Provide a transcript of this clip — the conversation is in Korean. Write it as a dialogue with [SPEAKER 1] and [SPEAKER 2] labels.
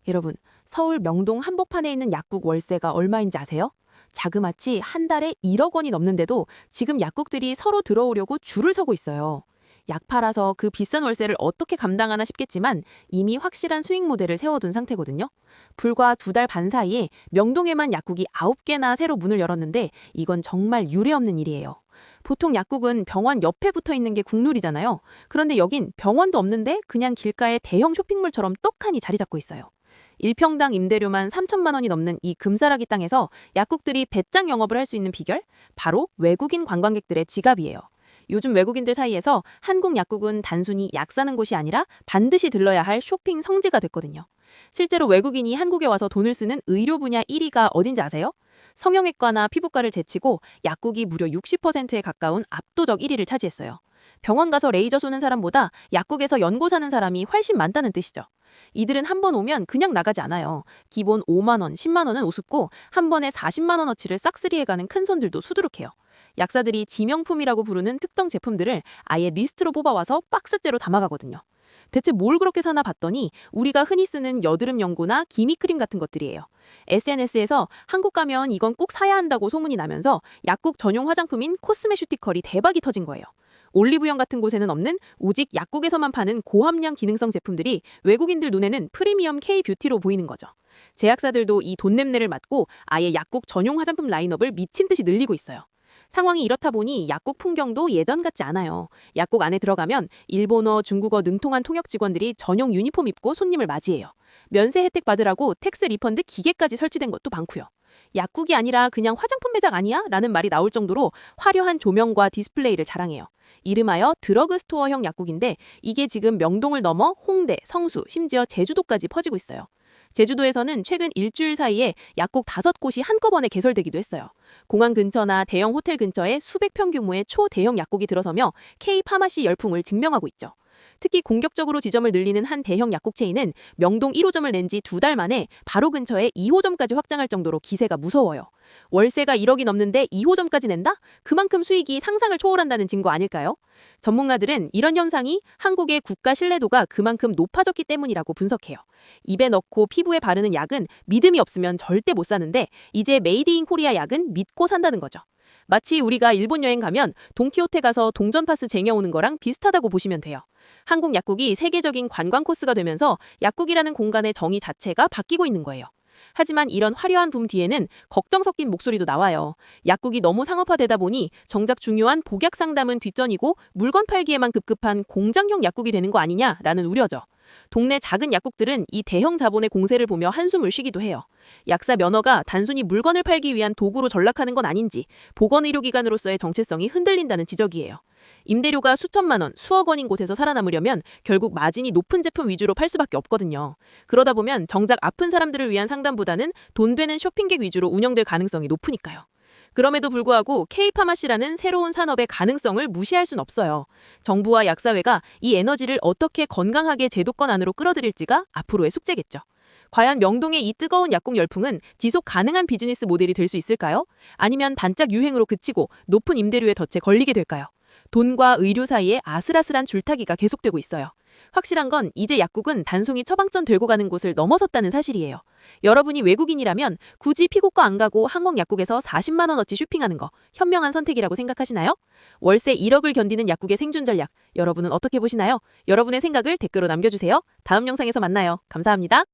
[SPEAKER 1] 여러분, 서울 명동 한복판에 있는 약국 월세가 얼마인지 아세요? 자그마치 한 달에 1억 원이 넘는데도 지금 약국들이 서로 들어오려고 줄을 서고 있어요. 약 팔아서 그 비싼 월세를 어떻게 감당하나 싶겠지만 이미 확실한 수익 모델을 세워둔 상태거든요. 불과 2달 반 사이에 명동에만 약국이 9개나 새로 문을 열었는데 이건 정말 유례없는 일이에요. 보통 약국은 병원 옆에 붙어 있는 게 국룰이잖아요. 그런데 여긴 병원도 없는데 그냥 길가에 대형 쇼핑몰처럼 떡하니 자리 잡고 있어요. 1평당 임대료만 3천만 원이 넘는 이 금싸라기 땅에서 약국들이 배짱 영업을 할 수 있는 비결? 바로 외국인 관광객들의 지갑이에요. 요즘 외국인들 사이에서 한국 약국은 단순히 약 사는 곳이 아니라 반드시 들러야 할 쇼핑 성지가 됐거든요. 실제로 외국인이 한국에 와서 돈을 쓰는 의료 분야 1위가 어딘지 아세요? 성형외과나 피부과를 제치고 약국이 무려 60%에 가까운 압도적 1위를 차지했어요. 병원 가서 레이저 쏘는 사람보다 약국에서 연고 사는 사람이 훨씬 많다는 뜻이죠. 이들은 한 번 오면 그냥 나가지 않아요. 기본 5만 원, 10만 원은 우습고 한 번에 40만 원어치를 싹쓸이해가는 큰 손들도 수두룩해요. 약사들이 지명품이라고 부르는 특정 제품들을 아예 리스트로 뽑아와서 박스째로 담아가거든요. 대체 뭘 그렇게 사나 봤더니 우리가 흔히 쓰는 여드름 연고나 기미크림 같은 것들이에요. SNS에서 한국 가면 이건 꼭 사야 한다고 소문이 나면서 약국 전용 화장품인 코스메슈티컬이 대박이 터진 거예요. 올리브영 같은 곳에는 없는 오직 약국에서만 파는 고함량 기능성 제품들이 외국인들 눈에는 프리미엄 K-뷰티로 보이는 거죠. 제약사들도 이 돈 냄새를 맡고 아예 약국 전용 화장품 라인업을 미친 듯이 늘리고 있어요. 상황이 이렇다 보니 약국 풍경도 예전 같지 않아요. 약국 안에 들어가면 일본어, 중국어 능통한 통역 직원들이 전용 유니폼 입고 손님을 맞이해요. 면세 혜택 받으라고 텍스 리펀드 기계까지 설치된 것도 많고요. 약국이 아니라 그냥 화장품 매장 아니야? 라는 말이 나올 정도로 화려한 조명과 디스플레이를 자랑해요. 이름하여 드러그스토어형 약국인데 이게 지금 명동을 넘어 홍대, 성수, 심지어 제주도까지 퍼지고 있어요. 제주도에서는 최근 일주일 사이에 약국 5곳이 한꺼번에 개설되기도 했어요. 공항 근처나 대형 호텔 근처에 수백 평 규모의 초대형 약국이 들어서며 K-파마시 열풍을 증명하고 있죠. 특히 공격적으로 지점을 늘리는 한 대형 약국 체인은 명동 1호점을 낸 지 2달 만에 바로 근처에 2호점까지 확장할 정도로 기세가 무서워요. 월세가 1억이 넘는데 2호점까지 낸다? 그만큼 수익이 상상을 초월한다는 증거 아닐까요? 전문가들은 이런 현상이 한국의 국가 신뢰도가 그만큼 높아졌기 때문이라고 분석해요. 입에 넣고 피부에 바르는 약은 믿음이 없으면 절대 못 사는데 이제 메이드 인 코리아 약은 믿고 산다는 거죠. 마치 우리가 일본 여행 가면 돈키호테 가서 동전 파스 쟁여오는 거랑 비슷하다고 보시면 돼요. 한국 약국이 세계적인 관광 코스가 되면서 약국이라는 공간의 정의 자체가 바뀌고 있는 거예요. 하지만 이런 화려한 붐 뒤에는 걱정 섞인 목소리도 나와요. 약국이 너무 상업화되다 보니 정작 중요한 복약 상담은 뒷전이고 물건 팔기에만 급급한 공장형 약국이 되는 거 아니냐라는 우려죠. 동네 작은 약국들은 이 대형 자본의 공세를 보며 한숨을 쉬기도 해요. 약사 면허가 단순히 물건을 팔기 위한 도구로 전락하는 건 아닌지 보건의료기관으로서의 정체성이 흔들린다는 지적이에요. 임대료가 수천만 원, 수억 원인 곳에서 살아남으려면 결국 마진이 높은 제품 위주로 팔 수밖에 없거든요. 그러다 보면 정작 아픈 사람들을 위한 상담보다는 돈 되는 쇼핑객 위주로 운영될 가능성이 높으니까요. 그럼에도 불구하고 K-파마시라는 새로운 산업의 가능성을 무시할 순 없어요. 정부와 약사회가 이 에너지를 어떻게 건강하게 제도권 안으로 끌어들일지가 앞으로의 숙제겠죠. 과연 명동의 이 뜨거운 약국 열풍은 지속 가능한 비즈니스 모델이 될 수 있을까요? 아니면 반짝 유행으로 그치고 높은 임대료의 덫에 걸리게 될까요? 돈과 의료 사이에 아슬아슬한 줄타기가 계속되고 있어요. 확실한 건 이제 약국은 단순히 처방전 들고 가는 곳을 넘어섰다는 사실이에요. 여러분이 외국인이라면 굳이 피부과 안 가고 한국 약국에서 40만 원어치 쇼핑하는 거 현명한 선택이라고 생각하시나요? 월세 1억을 견디는 약국의 생존 전략, 여러분은 어떻게 보시나요? 여러분의 생각을 댓글로 남겨주세요. 다음 영상에서 만나요. 감사합니다.